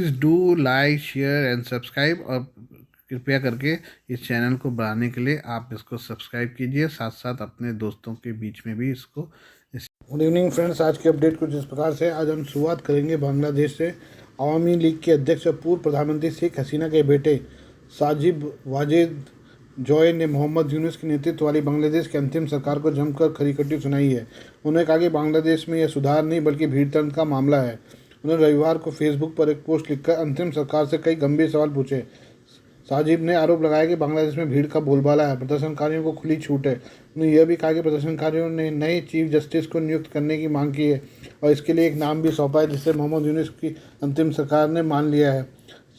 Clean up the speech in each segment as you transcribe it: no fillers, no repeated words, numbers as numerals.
Please do like share and subscribe, और कृपया करके इस चैनल को बढ़ाने के लिए आप इसको सब्सक्राइब कीजिए, साथ साथ अपने दोस्तों के बीच में भी इसको। गुड इवनिंग फ्रेंड्स, आज की अपडेट कुछ इस प्रकार से। आज हम शुरुआत करेंगे बांग्लादेश से। अवामी लीग के अध्यक्ष और पूर्व प्रधानमंत्री शेख हसीना के बेटे साजिब वाजेद जॉय ने मोहम्मद यूनुस के नेतृत्व वाली बांग्लादेश की अंतिम सरकार को जमकर खरी खट्टी सुनाई है। उन्होंने कहा कि बांग्लादेश में यह सुधार नहीं बल्कि भीड़तंत्र का मामला है। उन्होंने रविवार को फेसबुक पर एक पोस्ट लिखकर अंतिम सरकार से कई गंभीर सवाल पूछे। साजिब ने आरोप लगाया कि बांग्लादेश में भीड़ का बोलबाला है, प्रदर्शनकारियों को खुली छूट है। उन्होंने यह भी कहा कि प्रदर्शनकारियों ने नए चीफ जस्टिस को नियुक्त करने की मांग की है और इसके लिए एक नाम भी सौंपा है, जिसे मोहम्मद यूनुस की अंतिम सरकार ने मान लिया है।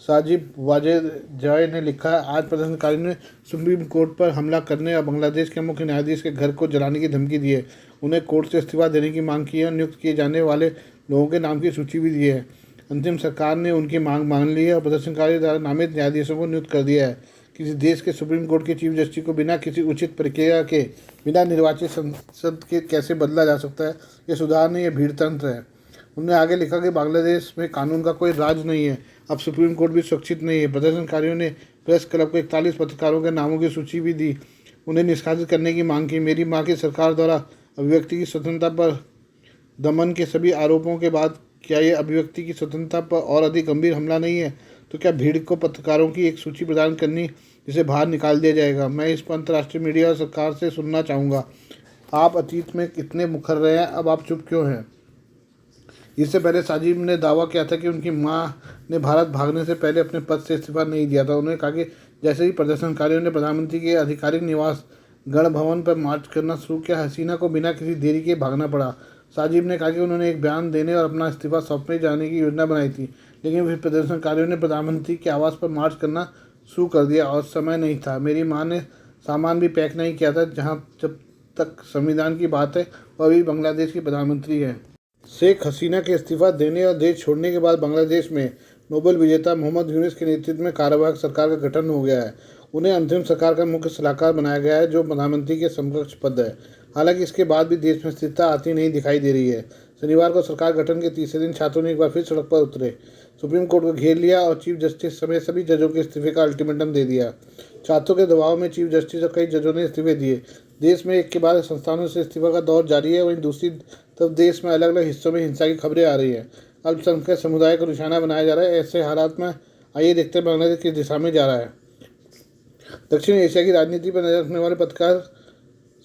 साजिब वाजेद जॉय ने लिखा है, आज प्रदर्शनकारियों ने सुप्रीम कोर्ट पर हमला करने और बांग्लादेश के मुख्य न्यायाधीश के घर को जलाने की धमकी दी है। उन्हें कोर्ट से इस्तीफा देने की मांग की है और नियुक्त किए जाने वाले लोगों के नाम की सूची भी दी है। अंतिम सरकार ने उनकी मांग मान ली है और प्रदर्शनकारियों द्वारा नामित न्यायाधीशों को नियुक्त कर दिया है। किसी देश के सुप्रीम कोर्ट के चीफ जस्टिस को बिना किसी उचित प्रक्रिया के, बिना निर्वाचित संसद के कैसे बदला जा सकता है? ये सुधार नहीं, ये भीड़तंत्र है। उन्होंने आगे लिखा कि बांग्लादेश में कानून का कोई राज नहीं है, अब सुप्रीम कोर्ट भी सुरक्षित नहीं है। प्रदर्शनकारियों ने प्रेस क्लब को 41 पत्रकारों के नामों की सूची भी दी, उन्हें निष्कासित करने की मांग की। मेरी मां की सरकार द्वारा अभिव्यक्ति की स्वतंत्रता पर दमन के सभी आरोपों के बाद क्या ये अभिव्यक्ति की स्वतंत्रता पर और अधिक गंभीर हमला नहीं है? तो क्या भीड़ को पत्रकारों की एक सूची प्रदान करनी जिसे बाहर निकाल दिया जाएगा? मैं इस पर अंतर्राष्ट्रीय मीडिया और सरकार से सुनना चाहूँगा। आप अतीत में कितने मुखर रहे हैं, अब आप चुप क्यों हैं? इससे पहले साजिब ने दावा किया था कि उनकी मां ने भारत भागने से पहले अपने पद से इस्तीफा नहीं दिया था। उन्होंने कहा कि जैसे ही प्रदर्शनकारियों ने प्रधानमंत्री के आधिकारिक निवास गण भवन पर मार्च करना शुरू किया, हसीना को बिना किसी देरी के भागना पड़ा। साजिब ने कहा कि उन्होंने एक बयान देने और अपना इस्तीफा सौंपने जाने की योजना बनाई थी, लेकिन फिर प्रदर्शनकारियों ने प्रधानमंत्री के आवास पर मार्च करना शुरू कर दिया और समय नहीं था। मेरी मां ने सामान भी पैक नहीं किया था। जब तक संविधान की बात है, वह अभी बांग्लादेश की प्रधानमंत्री है। शेख हसीना के इस्तीफा देने और देश छोड़ने के बाद बांग्लादेश में नोबेल विजेता मोहम्मद यूनुस के नेतृत्व में कार्यवाहक सरकार का गठन हो गया है। उन्हें अंतिम सरकार का मुख्य सलाहकार बनाया गया है, जो प्रधानमंत्री के समकक्ष पद है। हालांकि इसके बाद भी देश में स्थिरता आती नहीं दिखाई दे रही है। शनिवार को सरकार गठन के तीसरे दिन छात्रों ने एक बार फिर सड़क पर उतरे, सुप्रीम कोर्ट को घेर लिया और चीफ जस्टिस समेत सभी जजों के इस्तीफे का अल्टीमेटम दे दिया। छात्रों के दबाव में चीफ जस्टिस और कई जजों ने इस्तीफे दिए। देश में एक के बाद संस्थानों से इस्तीफा का दौर जारी है। वहीं दूसरी तरफ देश में अलग अलग हिस्सों में हिंसा की खबरें आ रही हैं। अल्पसंख्यक समुदाय को निशाना बनाया जा रहा है। ऐसे हालात में आइए देखते हैं बांग्लादेश किस दिशा में जा रहा है। दक्षिण एशिया की राजनीति पर नजर रखने वाले पत्रकार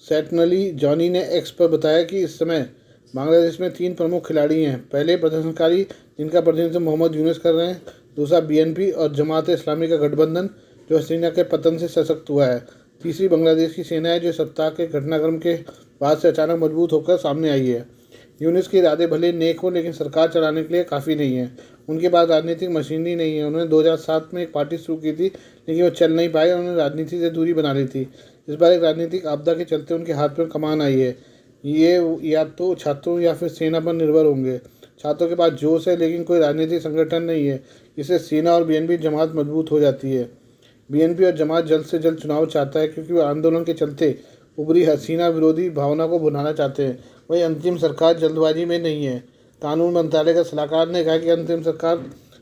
सैटनली जॉनी ने एक्स पर बताया कि इस समय बांग्लादेश में 3 प्रमुख खिलाड़ी हैं। पहले प्रदर्शनकारी, जिनका प्रतिनिधित्व मोहम्मद यूनुस कर रहे हैं। दूसरा बीएनपी और जमात इस्लामी का गठबंधन, जो हसीना के पतन से सशक्त हुआ है। तीसरी बांग्लादेश की सेना है, जो सप्ताह के घटनाक्रम के बाद से अचानक मजबूत होकर सामने आई है। यूनुस के इरादे भले नेक हों, लेकिन सरकार चलाने के लिए काफ़ी नहीं है। उनके पास राजनीतिक मशीनरी नहीं है। उन्होंने 2007 में एक पार्टी शुरू की थी, लेकिन वो चल नहीं पाई और उन्होंने राजनीति से दूरी बना ली थी। इस बार एक राजनीतिक आपदा के चलते उनके हाथ में कमान आई है। ये या तो छात्रों या फिर सेना पर निर्भर होंगे। छात्रों के पास जोश है, लेकिन कोई राजनीतिक संगठन नहीं है। इससे सेना और बीएनपी जमात मजबूत हो जाती है। बीएनपी और जमात जल्द से जल्द चुनाव चाहता है, क्योंकि वो आंदोलन के चलते उभरी हसीना विरोधी भावना को भुनाना चाहते हैं। वही अंतिम सरकार जल्दबाजी में नहीं है। कानून मंत्रालय का सलाहकार ने कहा कि अंतिम सरकार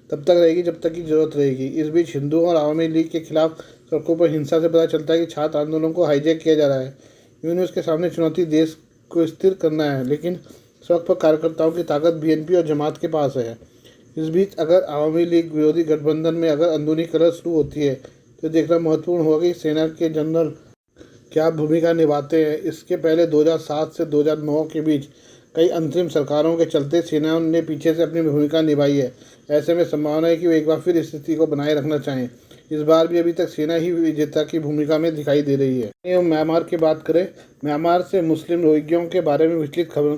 तब तक रहेगी जब तक की जरूरत रहेगी। इस बीच हिंदुओं और अवामी लीग के खिलाफ सड़कों पर हिंसा से पता चलता है कि छात्र आंदोलन को हाईजैक किया जा रहा है। यूनुस के सामने चुनौती देश को स्थिर करना है, लेकिन सड़क पर कार्यकर्ताओं की ताकत बीएनपी और जमात के पास है। इस बीच अगर अवामी लीग विरोधी गठबंधन में अगर अंदरूनी कलह शुरू होती है, तो देखना महत्वपूर्ण होगा कि सेना के जनरल क्या भूमिका निभाते हैं। इसके पहले 2007 से 2009 के बीच कई अंतरिम सरकारों के चलते सेना ने पीछे से अपनी भूमिका निभाई है। ऐसे में संभावना है कि वो एक बार फिर स्थिति को बनाए रखना चाहें। इस बार भी अभी तक सेना ही विजेता की भूमिका में दिखाई दे रही है। म्यांमार की बात करें, म्यांमार से मुस्लिम रोहिंग्यों के बारे में विचलित खबर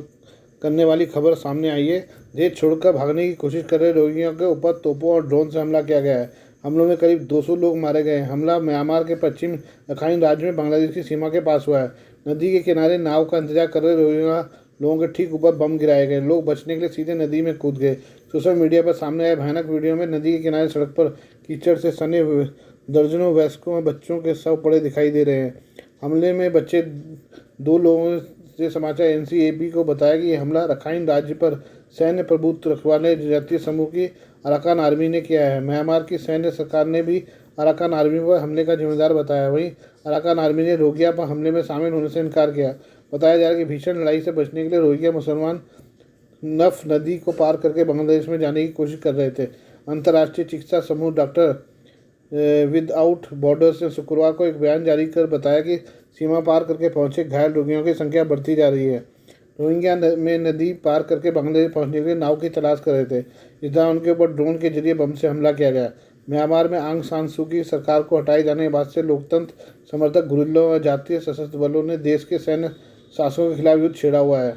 करने वाली खबर सामने आई है। देश छोड़कर भागने की कोशिश कर रहे रोहिंग्यों के ऊपर तोपों और ड्रोन से हमला किया गया है। हमलों में करीब 200 लोग मारे गए। हमला म्यांमार के पश्चिम रखाइन राज्य में बांग्लादेश की सीमा के पास हुआ है। नदी के किनारे नाव का इंतजार कर रहे रोहिंग्या लोगों के ठीक ऊपर बम गिराए गए। लोग बचने के लिए सीधे नदी में कूद गए। सोशल मीडिया पर सामने आए भयानक वीडियो में नदी के किनारे सड़क पर कीचड़ से सने हुए दर्जनों वयस्कों और बच्चों के शव पड़े दिखाई दे रहे हैं। हमले में बच्चे 2 लोगों से समाचार एनसीएबी को बताया कि यह हमला रखाइन राज्य पर सैन्य प्रभुत्व रखवाले जातीय समूह की अराकान आर्मी ने किया है। म्यांमार की सैन्य सरकार ने भी अराकान आर्मी पर हमले का जिम्मेदार बताया। वहीं अराकान आर्मी ने रोहिंग्या पर हमले में शामिल होने से इनकार किया। बताया जा रहा है कि भीषण लड़ाई से बचने के लिए रोहिंग्या मुसलमान नफ नदी को पार करके बांग्लादेश में जाने की कोशिश कर रहे थे। अंतर्राष्ट्रीय चिकित्सा समूह डॉक्टर विदाउट बॉर्डर्स ने शुक्रवार को एक बयान जारी कर बताया कि सीमा पार करके पहुंचे घायल रोगियों की संख्या बढ़ती जा रही है। रोहिंग्या में नदी पार करके बांग्लादेश पहुंचने के लिए नाव की तलाश कर रहे थे। इस दौरान उनके ऊपर ड्रोन के जरिए बम से हमला किया गया। म्यांमार में आंग सान सू की सरकार को हटाए जाने के बाद से लोकतंत्र समर्थक गुरिल्लों और जातीय सशस्त्र बलों ने देश के सैन्य शासकों के खिलाफ युद्ध छेड़ा हुआ है।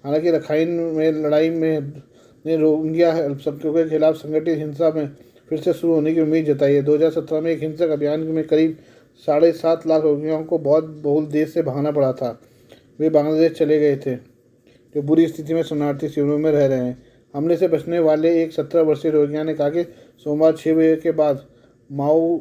हालांकि रखाइन में लड़ाई में रोहिंग्या अल्पसंख्यकों के खिलाफ संगठित हिंसा में फिर से शुरू होने की उम्मीद जताई है। 2017 में एक हिंसक अभियान में करीब 7.5 लाख रोहिंग्याओं को बहुत बहुल देश से भागना पड़ा था। वे बांग्लादेश चले गए थे, जो बुरी स्थिति में शरणार्थी शिविरों में रह रहे हैं। हमले से बचने वाले एक 17 वर्षीय रोहिंग्या ने कहा कि सोमवार 6 बजे के बाद माओ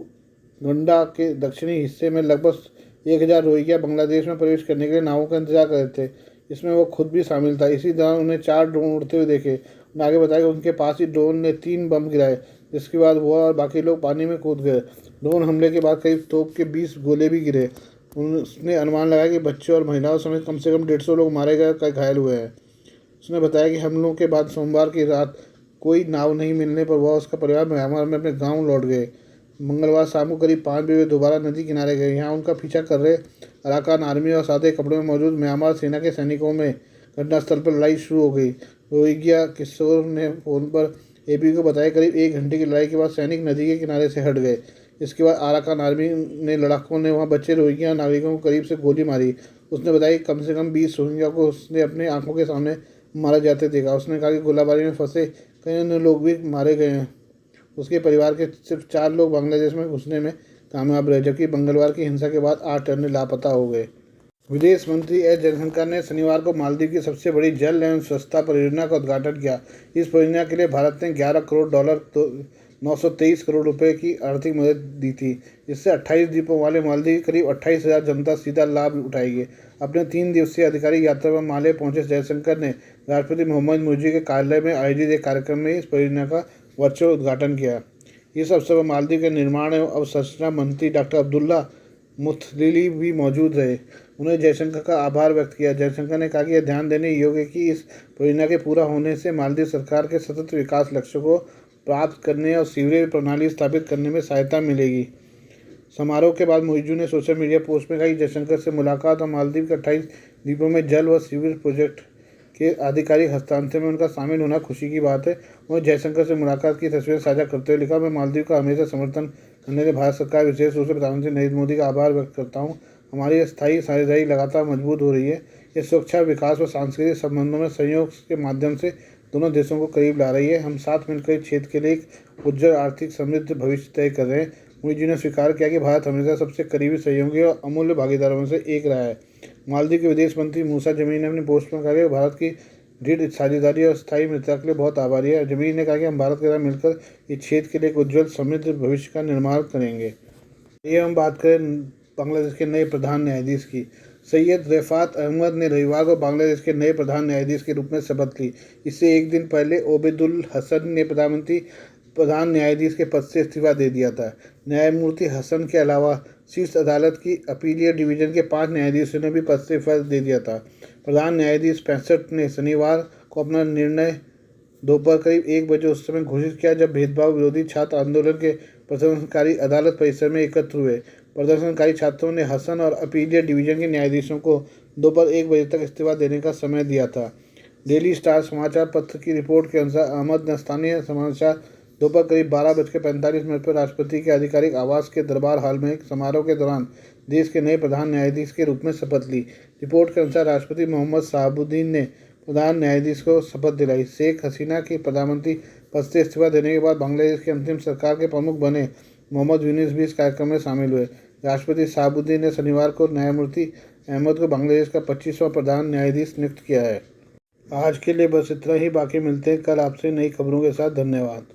गंडा के दक्षिणी हिस्से में लगभग 1000 रोहिंग्या बांग्लादेश में प्रवेश करने के लिए नावों का इंतजार कर रहे थे। इसमें वो खुद भी शामिल था। इसी दौरान उन्हें 4 ड्रोन उड़ते हुए देखे। उन्होंने आगे बताया कि उनके पास ही ड्रोन ने 3 बम गिराए, जिसके बाद वो और बाकी लोग पानी में कूद गए। ड्रोन हमले के बाद करीब तोप के 20 गोले भी गिरे। उसने अनुमान लगाया कि बच्चों और महिलाओं समेत कम से कम 150 लोग मारे गए, कई घायल हुए हैं। उसने बताया कि हमलों के बाद सोमवार की रात कोई नाव नहीं मिलने पर वह और उसका परिवार म्यांमार में अपने गांव लौट गए। मंगलवार शाम को करीब 5 बजे दोबारा नदी किनारे गए। यहाँ उनका पीछा कर रहे अराकान आर्मी और सादे कपड़ों में मौजूद म्यांमार सेना के सैनिकों में घटनास्थल पर लड़ाई शुरू हो गई। रोहिंग्या किशोर ने फोन पर एपी को बताया करीब 1 घंटे की लड़ाई के बाद सैनिक नदी के किनारे से हट गए। इसके बाद अराकान आर्मी ने लड़ाकों ने वहां बचे रोहिंग्या नागरिकों को करीब से गोली मारी। उसने बताया कि कम से कम 20 रोहिंग्या को उसने अपने आंखों के सामने मारा जाते देखा। उसने कहा कि गोलाबारी में फंसे कई अन्य लोग भी मारे गए हैं। उसके परिवार के सिर्फ 4 लोग बांग्लादेश में घुसने में कामयाब रहे, जबकि मंगलवार की हिंसा के बाद 8 अन्य लापता हो गए। विदेश मंत्री एस जयशंकर ने शनिवार को मालदीव की सबसे बड़ी जल एवं स्वच्छता परियोजना का उद्घाटन किया। इस परियोजना के लिए भारत ने $11 करोड़ 923 करोड़ रुपए की आर्थिक मदद दी थी। इससे 28 द्वीपों वाले मालदीव करीब 28,000 जनता सीधा लाभ उठाएगी। अपने 3 दिवसीय आधिकारिक यात्रा पर माले पहुंचे जयशंकर ने राष्ट्रपति मोहम्मद मुर्सी के कार्यालय में आयोजित एक कार्यक्रम में इस परियोजना का वर्चुअल उद्घाटन किया। इस अवसर पर मालदीव के निर्माण एवं अवसंरचना मंत्री डॉक्टर अब्दुल्ला मुथलिली भी मौजूद रहे। उन्होंने जयशंकर का आभार व्यक्त किया। जयशंकर ने कहा कि यह ध्यान देने योग्य है कि इस परियोजना के पूरा होने से मालदीव सरकार के सतत विकास लक्ष्यों को प्राप्त करने और सीवरेज प्रणाली स्थापित करने में सहायता मिलेगी। समारोह के बाद मुइजू ने सोशल मीडिया पोस्ट में कहा कि जयशंकर से मुलाकात और मालदीव के 28 द्वीपों में जल व सीवरेज प्रोजेक्ट के आधिकारिक हस्तांतरण में उनका शामिल होना खुशी की बात है। उन्होंने जयशंकर से मुलाकात की तस्वीर साझा करते हुए लिखा, मैं मालदीव का हमेशा समर्थन करने के भारत सरकार विशेष रूप से प्रधानमंत्री नरेंद्र मोदी का आभार व्यक्त करता हूँ। हमारी स्थायी साझेदारी लगातार मजबूत हो रही है। ये सुरक्षा, विकास व सांस्कृतिक संबंधों में सहयोग के माध्यम से दोनों देशों को करीब ला रही है। हम साथ मिलकर इस क्षेत्र के लिए एक उज्जवल आर्थिक समृद्ध भविष्य तय कर रहे हैं। मुइजू ने स्वीकार किया कि भारत हमेशा सबसे करीबी सहयोगी और अमूल्य भागीदारों में से एक रहा है। मालदीव के विदेश मंत्री मूसा जमीरी ने अपने पोस्ट में कहा कि भारत की दृढ़ साझेदारी और स्थायी मित्रता के लिए बहुत आभारी है। जमीरी ने कहा कि हम भारत के साथ मिलकर इस क्षेत्र के लिए एक उज्जवल समृद्ध भविष्य का निर्माण करेंगे। ये हम बात करें बांग्लादेश के नए प्रधान न्यायाधीश की। सैयद रफ़ात अहमद ने रविवार को बांग्लादेश के नए प्रधान न्यायाधीश के रूप में शपथ ली। इससे एक दिन पहले ओबेदुल हसन ने प्रधान न्यायाधीश के पद से इस्तीफा दे दिया था। न्यायमूर्ति हसन के अलावा शीर्ष अदालत की अपीलीय डिवीजन के 5 न्यायाधीशों ने भी पद से इस्तीफा दे दिया था। प्रधान न्यायाधीश 65 ने शनिवार को अपना निर्णय दोपहर करीब 1 बजे उस समय घोषित किया जब भेदभाव विरोधी छात्र आंदोलन के प्रदर्शनकारी अदालत परिसर में एकत्र हुए। प्रदर्शनकारी छात्रों ने हसन और अपीलीय डिवीजन के न्यायाधीशों को दोपहर 1 बजे तक इस्तीफा देने का समय दिया था। डेली स्टार समाचार पत्र की रिपोर्ट के अनुसार अहमद ने स्थानीय समाचार दोपहर करीब 12:45 पर राष्ट्रपति के आधिकारिक आवास के दरबार हॉल में एक समारोह के दौरान देश के नए प्रधान न्यायाधीश के रूप में शपथ ली। रिपोर्ट के अनुसार राष्ट्रपति मोहम्मद शहाबुद्दीन ने प्रधान न्यायाधीश को शपथ दिलाई। शेख हसीना की प्रधानमंत्री पद से इस्तीफा देने के बाद बांग्लादेश की अंतिम सरकार के प्रमुख बने मोहम्मद यूनुस भी इस कार्यक्रम में शामिल हुए। राष्ट्रपति शहाबुद्दीन ने शनिवार को न्यायमूर्ति अहमद को बांग्लादेश का 25वां प्रधान न्यायाधीश नियुक्त किया है। आज के लिए बस इतना ही। बाकी मिलते हैं कल आपसे नई खबरों के साथ। धन्यवाद।